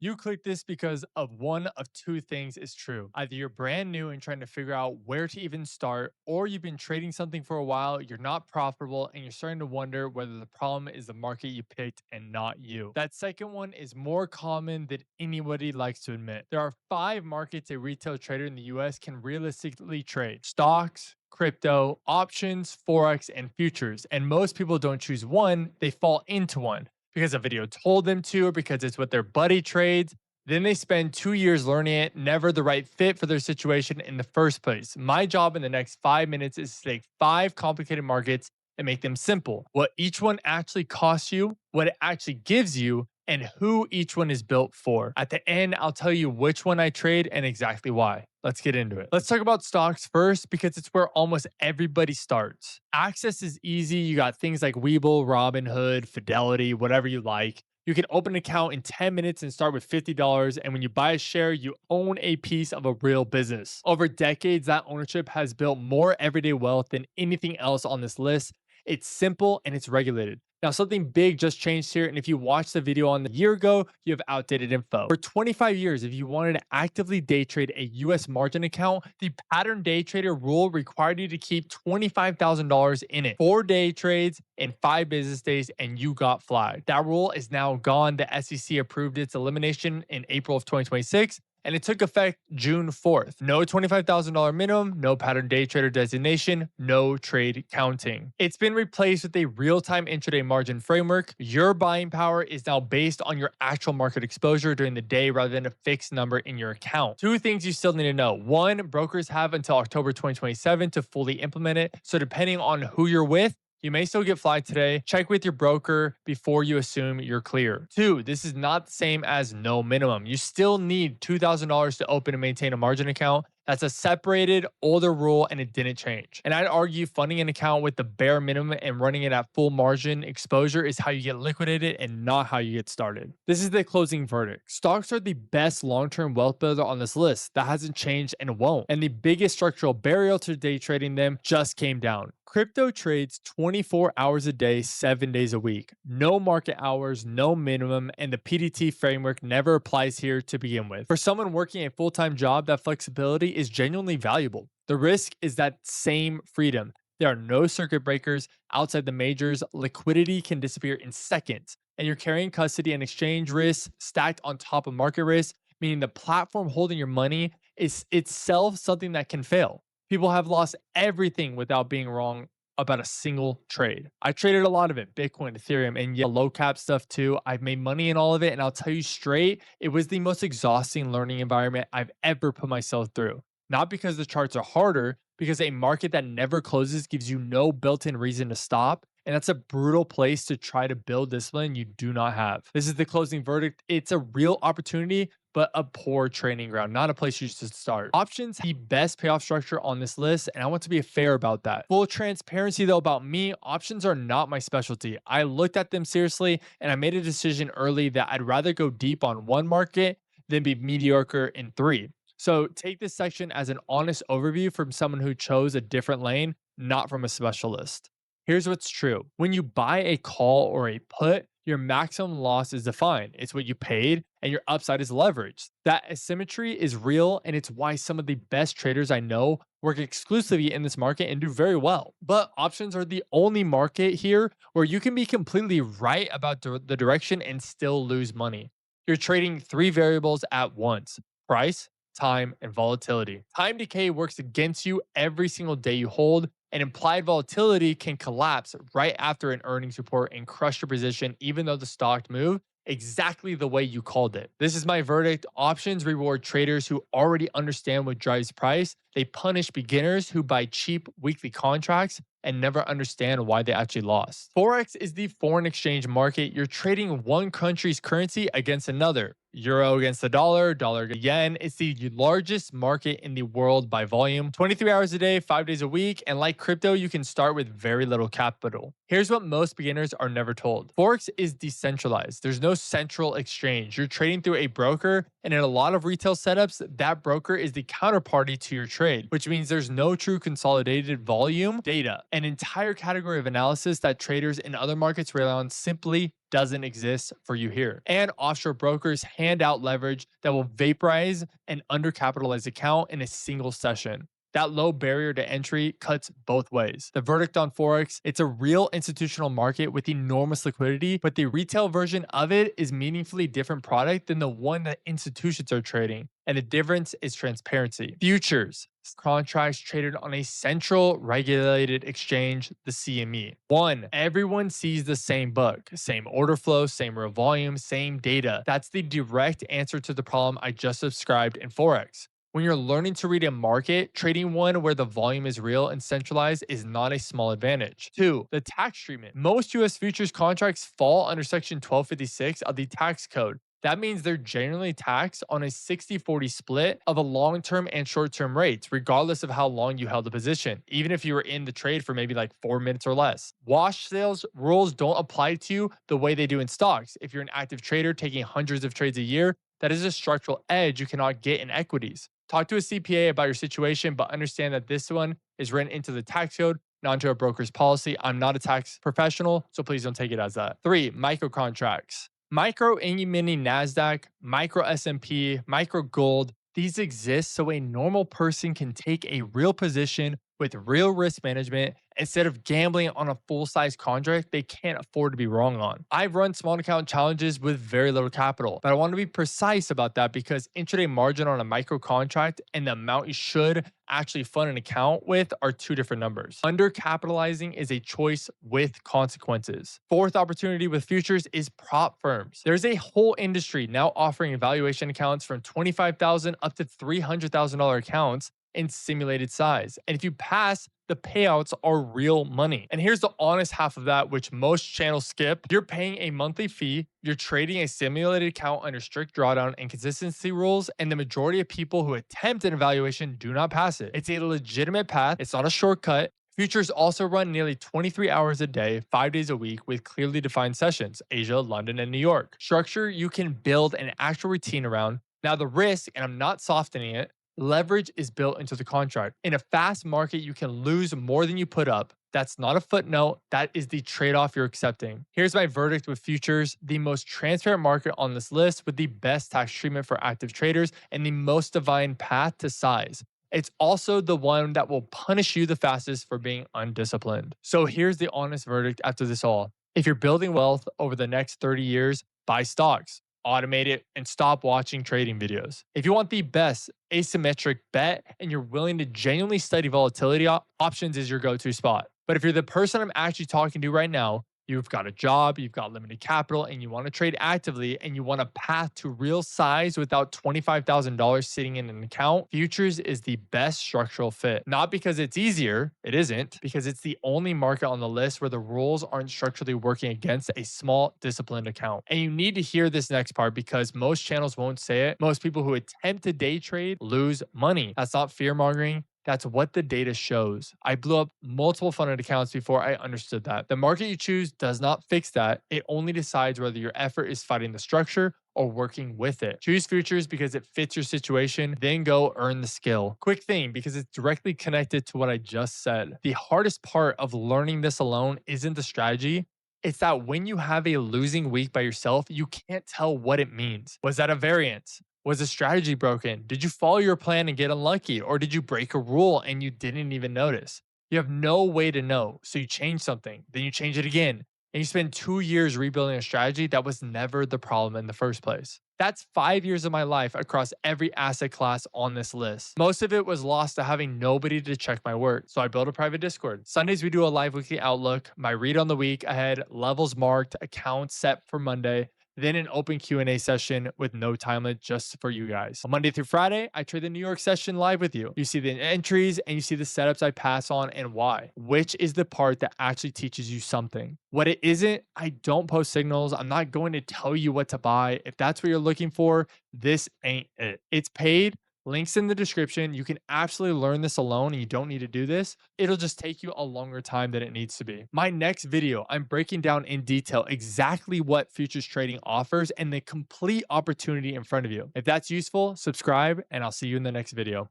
You click this because of one of two things is true. Either you're brand new and trying to figure out where to even start, or you've been trading something for a while, you're not profitable, and you're starting to wonder whether the problem is the market you picked and not you. That second one is more common than anybody likes to admit. There are five markets a retail trader in the US can realistically trade: stocks, crypto, options, forex, and futures. And most people don't choose one, they fall into one because a video told them to, or because it's what their buddy trades. Then they spend 2 years learning it, never the right fit for their situation in the first place. My job in the next 5 minutes is to take five complicated markets and make them simple. What each one actually costs you, what it actually gives you, and who each one is built for. At the end, I'll tell you which one I trade and exactly why. Let's get into it. Let's talk about stocks first because it's where almost everybody starts. Access is easy. You got things like Webull, Robinhood, Fidelity, whatever you like. You can open an account in 10 minutes and start with $50. And when you buy a share, you own a piece of a real business. Over decades, that ownership has built more everyday wealth than anything else on this list. It's simple and it's regulated. Now, something big just changed here, and if you watched the video on the year ago, you have outdated info. For 25 years, if you wanted to actively day trade a US margin account, the pattern day trader rule required you to keep $25,000 in it. 4 day trades in 5 business days, and you got flagged. That rule is now gone. The SEC approved its elimination in April of 2026. And it took effect June 4th. No $25,000 minimum, no pattern day trader designation, no trade counting. It's been replaced with a real-time intraday margin framework. Your buying power is now based on your actual market exposure during the day rather than a fixed number in your account. Two things you still need to know. One, brokers have until October 2027 to fully implement it. So depending on who you're with, you may still get flagged today. Check with your broker before you assume you're clear. Two, this is not the same as no minimum. You still need $2,000 to open and maintain a margin account. That's a separated, older rule, and it didn't change. And I'd argue funding an account with the bare minimum and running it at full margin exposure is how you get liquidated and not how you get started. This is the closing verdict. Stocks are the best long-term wealth builder on this list. That hasn't changed and won't. And the biggest structural barrier to day trading them just came down. Crypto trades 24 hours a day, 7 days a week. No market hours, no minimum, and the PDT framework never applies here to begin with. For someone working a full-time job, that flexibility is genuinely valuable. The risk is that same freedom. There are no circuit breakers outside the majors. Liquidity can disappear in seconds, and you're carrying custody and exchange risks stacked on top of market risk, meaning the platform holding your money is itself something that can fail. People have lost everything without being wrong about a single trade. I traded a lot of it, Bitcoin, Ethereum, and yeah, low cap stuff too. I've made money in all of it. And I'll tell you straight, it was the most exhausting learning environment I've ever put myself through. Not because the charts are harder, because a market that never closes gives you no built-in reason to stop. And that's a brutal place to try to build discipline you do not have. This is the closing verdict. It's a real opportunity, but a poor training ground, not a place you should start. Options, the best payoff structure on this list, and I want to be fair about that. Full transparency though about me, options are not my specialty. I looked at them seriously and I made a decision early that I'd rather go deep on one market than be mediocre in three. So take this section as an honest overview from someone who chose a different lane, not from a specialist. Here's what's true. When you buy a call or a put, your maximum loss is defined. It's what you paid, and your upside is leveraged. That asymmetry is real, and it's why some of the best traders I know work exclusively in this market and do very well. But options are the only market here where you can be completely right about the direction and still lose money. You're trading three variables at once: price, time, and volatility. Time decay works against you every single day you hold, and implied volatility can collapse right after an earnings report and crush your position, even though the stock moved exactly the way you called it. This is my verdict. Options reward traders who already understand what drives price. They punish beginners who buy cheap weekly contracts and never understand why they actually lost. Forex is the foreign exchange market. You're trading one country's currency against another. Euro against the dollar against yen. It's the largest market in the world by volume. 23 hours a day, 5 days a week. And like crypto, you can start with very little capital. Here's what most beginners are never told. Forex is decentralized. There's no central exchange. You're trading through a broker And in a lot of retail setups, that broker is the counterparty to your trade, which means there's no true consolidated volume data. An entire category of analysis that traders in other markets rely on simply doesn't exist for you here. And offshore brokers hand out leverage that will vaporize an undercapitalized account in a single session. That low barrier to entry cuts both ways. The verdict on Forex, it's a real institutional market with enormous liquidity, but the retail version of it is meaningfully different product than the one that institutions are trading. And the difference is transparency. Futures, contracts traded on a central regulated exchange, the CME. One, everyone sees the same book, same order flow, same real volume, same data. That's the direct answer to the problem I just described in Forex. When you're learning to read a market, trading one where the volume is real and centralized is not a small advantage. Two, the tax treatment. Most US futures contracts fall under Section 1256 of the tax code. That means they're generally taxed on a 60-40 split of a long-term and short-term rates, regardless of how long you held the position, even if you were in the trade for maybe like 4 minutes or less. Wash sales rules don't apply to you the way they do in stocks. If you're an active trader taking hundreds of trades a year, that is a structural edge you cannot get in equities. Talk to a CPA about your situation, but understand that this one is written into the tax code, not into a broker's policy. I'm not a tax professional, so please don't take it as that. Three, micro contracts. Micro mini NASDAQ, micro S&P, micro gold. These exist so a normal person can take a real position with real risk management instead of gambling on a full-size contract they can't afford to be wrong on. I've run small account challenges with very little capital, but I want to be precise about that because intraday margin on a micro contract and the amount you should actually fund an account with are two different numbers. Undercapitalizing is a choice with consequences. Fourth opportunity with futures is prop firms. There's a whole industry now offering evaluation accounts from $25,000 up to $300,000 accounts in simulated size. And if you pass, the payouts are real money. And here's the honest half of that, which most channels skip. You're paying a monthly fee, you're trading a simulated account under strict drawdown and consistency rules, and the majority of people who attempt an evaluation do not pass it. It's a legitimate path, it's not a shortcut. Futures also run nearly 23 hours a day, 5 days a week with clearly defined sessions, Asia, London, and New York. Structure you can build an actual routine around. Now the risk, and I'm not softening it, leverage is built into the contract. In a fast market, you can lose more than you put up. That's not a footnote. That is the trade off you're accepting. Here's my verdict with futures: the most transparent market on this list with the best tax treatment for active traders and the most defined path to size. It's also the one that will punish you the fastest for being undisciplined. So here's the honest verdict after this all. If you're building wealth over the next 30 years, buy stocks, automate it, and stop watching trading videos. If you want the best asymmetric bet and you're willing to genuinely study volatility, options is your go-to spot. But if you're the person I'm actually talking to right now, you've got a job, you've got limited capital, and you want to trade actively and you want a path to real size without $25,000 sitting in an account, futures is the best structural fit. Not because it's easier, it isn't, because it's the only market on the list where the rules aren't structurally working against a small, disciplined account. And you need to hear this next part because most channels won't say it. Most people who attempt to day trade lose money. That's not fear mongering. That's what the data shows. I blew up multiple funded accounts before I understood that. The market you choose does not fix that. It only decides whether your effort is fighting the structure or working with it. Choose futures because it fits your situation, then go earn the skill. Quick thing, because it's directly connected to what I just said. The hardest part of learning this alone isn't the strategy. It's that when you have a losing week by yourself, you can't tell what it means. Was that a variance? Was the strategy broken? Did you follow your plan and get unlucky? Or did you break a rule and you didn't even notice? You have no way to know. So you change something, then you change it again. And you spend 2 years rebuilding a strategy that was never the problem in the first place. That's 5 years of my life across every asset class on this list. Most of it was lost to having nobody to check my work. So I built a private Discord. Sundays, we do a live weekly outlook, my read on the week ahead, levels marked, accounts set for Monday, then an open Q&A session with no time limit just for you guys. On Monday through Friday, I trade the New York session live with you. You see the entries and you see the setups I pass on and why, which is the part that actually teaches you something. What it isn't, I don't post signals. I'm not going to tell you what to buy. If that's what you're looking for, this ain't it. It's paid, Links in the description. You can absolutely learn this alone and you don't need to do this. It'll just take you a longer time than it needs to be. My next video, I'm breaking down in detail exactly what futures trading offers and the complete opportunity in front of you. If that's useful, subscribe and I'll see you in the next video.